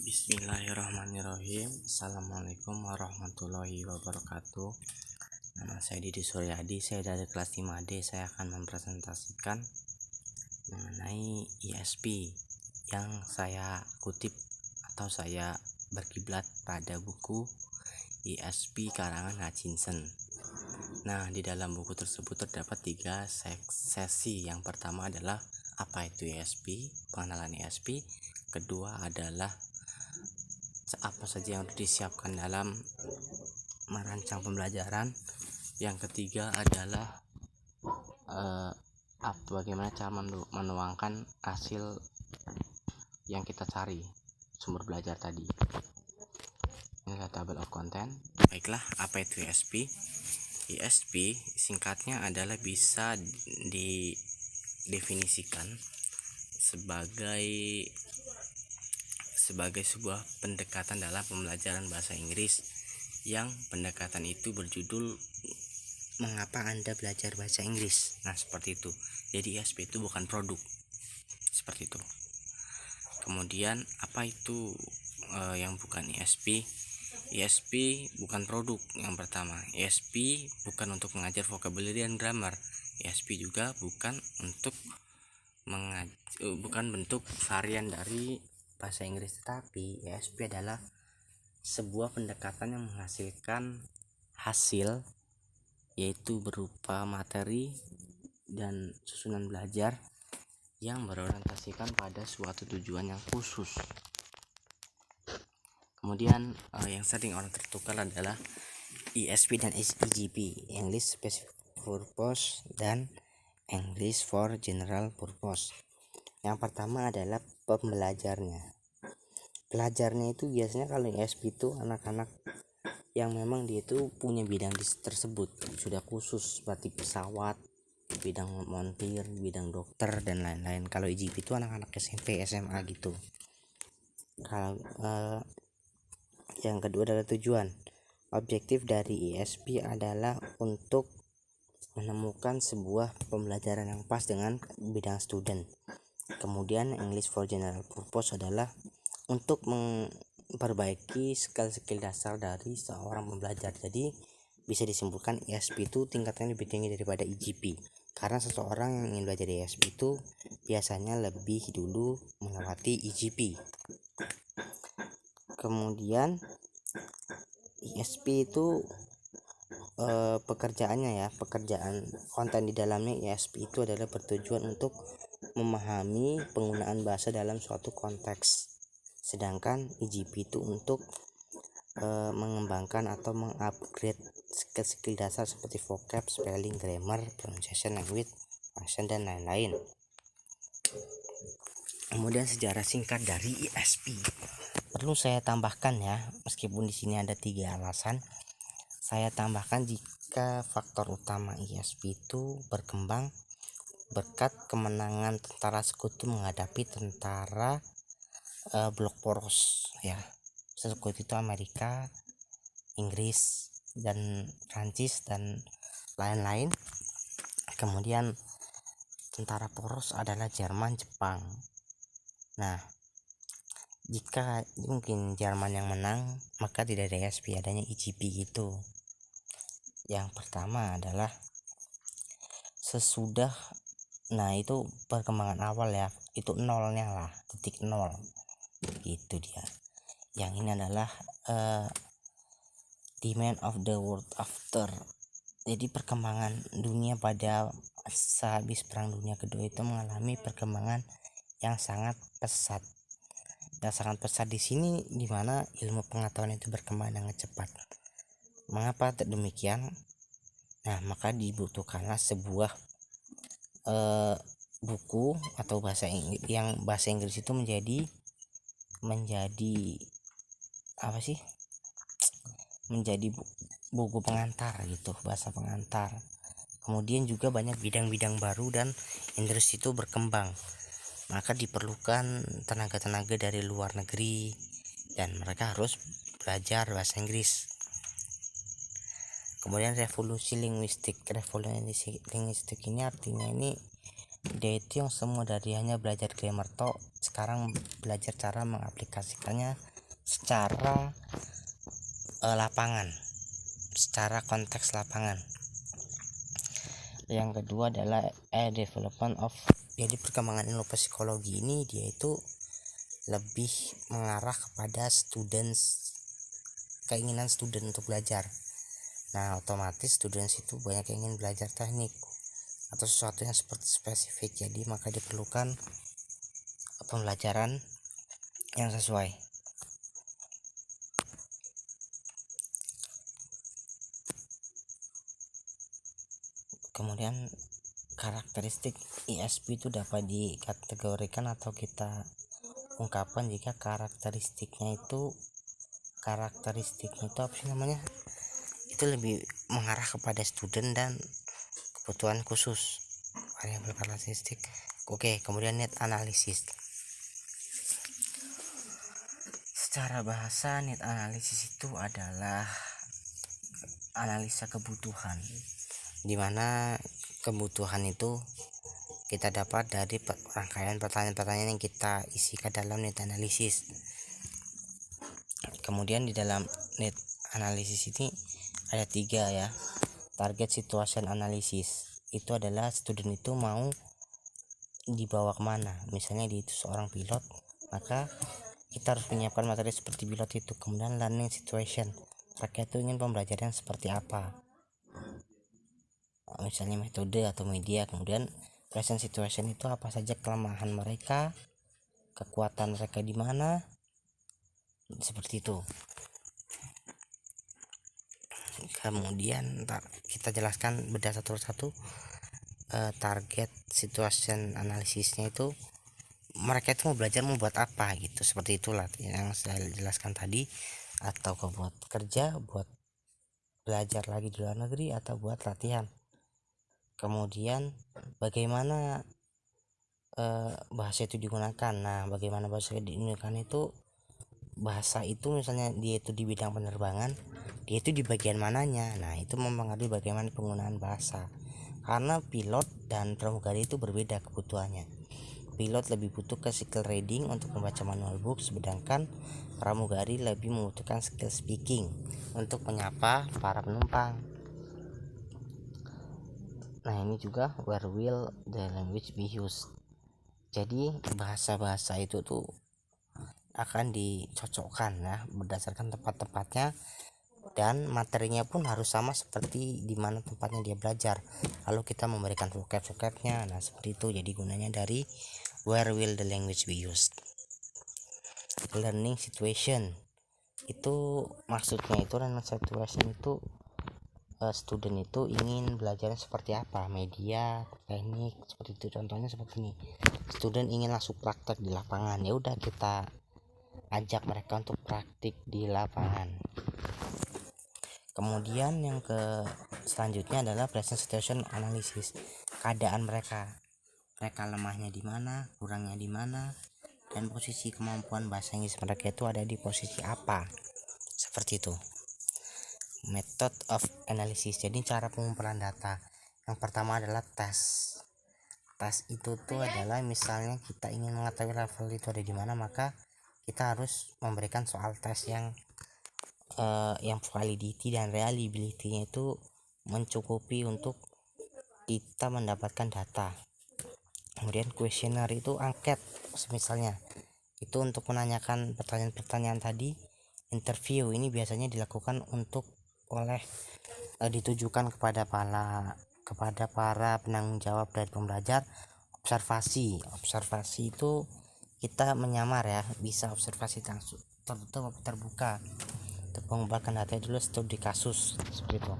Bismillahirrahmanirrahim. Assalamualaikum warahmatullahi wabarakatuh. Nama saya Didi Suryadi, saya dari kelas 5D. Saya akan mempresentasikan mengenai ISP yang saya kutip atau saya berkiblat pada buku ISP karangan Hutchinson. Nah, di dalam buku tersebut terdapat 3 sesi. Yang pertama adalah apa itu ISP, pengenalan ISP. Kedua adalah apa saja yang disiapkan dalam merancang pembelajaran. Yang ketiga adalah bagaimana cara menuangkan hasil yang kita cari, sumber belajar tadi. Ini adalah table of content. Baiklah, apa itu ISP? ISP singkatnya adalah bisa didefinisikan sebagai sebuah pendekatan dalam pembelajaran bahasa Inggris, yang pendekatan itu berjudul mengapa Anda belajar bahasa Inggris. Nah, seperti itu. Jadi ISP itu bukan produk, seperti itu. Kemudian apa itu yang bukan ISP? ISP bukan produk. Yang pertama, ISP bukan untuk mengajar vocabulary dan grammar. ISP juga bukan untuk bukan bentuk varian dari bahasa Inggris, tetapi ISP adalah sebuah pendekatan yang menghasilkan hasil, yaitu berupa materi dan susunan belajar yang berorientasikan pada suatu tujuan yang khusus. Kemudian yang sering orang tertukar adalah ISP dan EGP, English Specific Purpose dan English for General Purpose. Yang pertama adalah pembelajarnya. Pelajarnya itu biasanya kalau ISP itu anak-anak yang memang dia itu punya bidang tersebut sudah khusus, seperti pesawat, bidang montir, bidang dokter dan lain-lain. Kalau EGP itu anak-anak SMP, SMA gitu. Kalau yang kedua adalah tujuan. Objektif dari ISP adalah untuk menemukan sebuah pembelajaran yang pas dengan bidang student. Kemudian English for General Purpose adalah untuk memperbaiki skill dasar dari seorang pembelajar. Jadi bisa disimpulkan ISP itu tingkatnya lebih tinggi daripada EGP, karena seseorang yang ingin belajar ISP itu biasanya lebih dulu melewati EGP. Kemudian ISP itu pekerjaan konten di dalamnya. ISP itu adalah bertujuan untuk memahami penggunaan bahasa dalam suatu konteks, sedangkan EGP itu untuk mengembangkan atau mengupgrade skill dasar seperti vocab, spelling, grammar, pronunciation, language, function dan lain-lain. Kemudian sejarah singkat dari ISP perlu saya tambahkan ya, meskipun di sini ada 3 alasan. Saya tambahkan jika faktor utama ISP itu berkembang berkat kemenangan tentara sekutu menghadapi tentara blok poros ya. Sekutu itu Amerika, Inggris dan Prancis dan lain-lain. Kemudian tentara poros adalah Jerman, Jepang. Nah, jika mungkin Jerman yang menang, maka tidak ada ISP, adanya EGP gitu. Yang pertama adalah sesudah, nah itu perkembangan awal ya, itu nolnya lah, titik nol gitu dia. Yang ini adalah demand of the world after. Jadi perkembangan dunia pada sehabis Perang Dunia Kedua itu mengalami perkembangan yang sangat pesat. Yang sangat pesat di sini di mana ilmu pengetahuan itu berkembang dengan cepat. Mengapa demikian? Nah, maka dibutuhkanlah sebuah buku atau bahasa Inggris itu menjadi buku pengantar gitu, bahasa pengantar. Kemudian juga banyak bidang-bidang baru dan industri itu berkembang, maka diperlukan tenaga-tenaga dari luar negeri dan mereka harus belajar bahasa Inggris. Kemudian revolusi linguistik ini artinya dia itu yang semua dari hanya belajar grammar sekarang belajar cara mengaplikasikannya secara lapangan, secara konteks lapangan. Yang kedua adalah development of, jadi perkembangan ilmu psikologi ini dia itu lebih mengarah kepada keinginan student untuk belajar. Nah, otomatis students itu banyak yang ingin belajar teknik atau sesuatu yang seperti spesifik, jadi maka diperlukan pembelajaran yang sesuai. Kemudian karakteristik ISP itu dapat dikategorikan atau kita ungkapkan jika karakteristiknya itu apa sih namanya, itu lebih mengarah kepada student dan kebutuhan khusus, variabel karakteristik. Oke, kemudian need analysis. Secara bahasa, need analysis itu adalah analisa kebutuhan, dimana kebutuhan itu kita dapat dari rangkaian pertanyaan-pertanyaan yang kita isi ke dalam need analysis. Kemudian di dalam need analysis ini ada 3 ya. Target situation analysis itu adalah student itu mau dibawa kemana. Misalnya dia itu seorang pilot, maka kita harus menyiapkan materi seperti pilot itu. Kemudian learning situation, mereka itu ingin pembelajaran seperti apa, misalnya metode atau media. Kemudian present situation itu apa saja kelemahan mereka, kekuatan mereka di mana, seperti itu. Kemudian kita jelaskan beda satu-satu. Target situation analisisnya itu mereka itu mau belajar mau buat apa gitu, seperti itulah yang saya jelaskan tadi, atau buat kerja, buat belajar lagi di luar negeri, atau buat latihan. Kemudian bagaimana bahasa itu digunakan. Nah, bagaimana bahasa digunakan itu, bahasa itu misalnya dia itu di bidang penerbangan, dia itu di bagian mananya. Nah, itu mempengaruhi bagaimana penggunaan bahasa, karena pilot dan pramugari itu berbeda kebutuhannya. Pilot lebih butuh ke skill reading untuk membaca manual book, sedangkan pramugari lebih membutuhkan skill speaking untuk menyapa para penumpang. Nah, ini juga where will the language be used. Jadi bahasa-bahasa itu tuh akan dicocokkan ya berdasarkan tempat-tempatnya, dan materinya pun harus sama seperti di mana tempatnya dia belajar. Lalu kita memberikan vocab-vocabnya. Nah, seperti itu. Jadi gunanya dari where will the language be used. Learning situation itu maksudnya itu, learning situation itu student itu ingin belajar seperti apa, media, teknik, seperti itu. Contohnya seperti ini, student ingin langsung praktek di lapangan, ya udah kita ajak mereka untuk praktik di lapangan. Kemudian yang selanjutnya adalah present situation analysis, keadaan mereka lemahnya di mana, kurangnya di mana, dan posisi kemampuan bahasa Inggris mereka itu ada di posisi apa, seperti itu. Method of analysis, jadi cara pengumpulan data. Yang pertama adalah tes. Tes itu tuh adalah misalnya kita ingin mengetahui level itu ada di mana, maka kita harus memberikan soal tes yang validity dan reliability-nya itu mencukupi untuk kita mendapatkan data. Kemudian questionnaire itu angket, misalnya itu untuk menanyakan pertanyaan-pertanyaan tadi. Interview ini biasanya dilakukan ditujukan kepada para penanggung jawab dari pembelajar. Observasi itu kita menyamar ya, bisa observasi langsung tertutup atau terbuka, untuk mengembangkan data dulu studi kasus, seperti itu.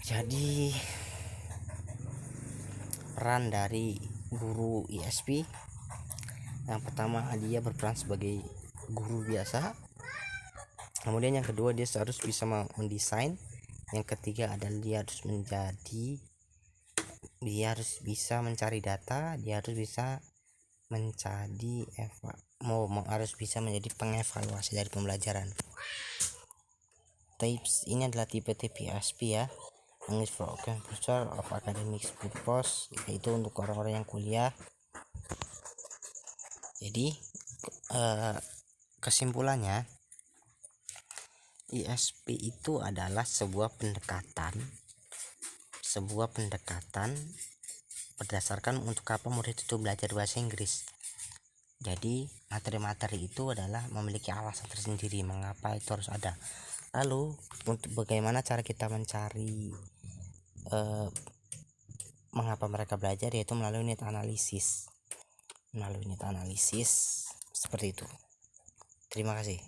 Jadi peran dari guru ISP, yang pertama dia berperan sebagai guru biasa. Kemudian yang kedua dia harus bisa mendesain. Yang ketiga adalah dia harus bisa mencari data, dia harus bisa harus bisa menjadi pengevaluasi dari pembelajaran. Types ini adalah tipe-tipe ISP ya. English for Purpose of Academic Purpose, yaitu untuk orang-orang yang kuliah. Jadi Kesimpulannya, ISP itu adalah sebuah pendekatan berdasarkan untuk apa murid itu belajar bahasa Inggris. Jadi materi-materi itu adalah memiliki alasan tersendiri mengapa itu harus ada. Lalu untuk bagaimana cara kita mencari mengapa mereka belajar, yaitu melalui unit analisis seperti itu. Terima kasih.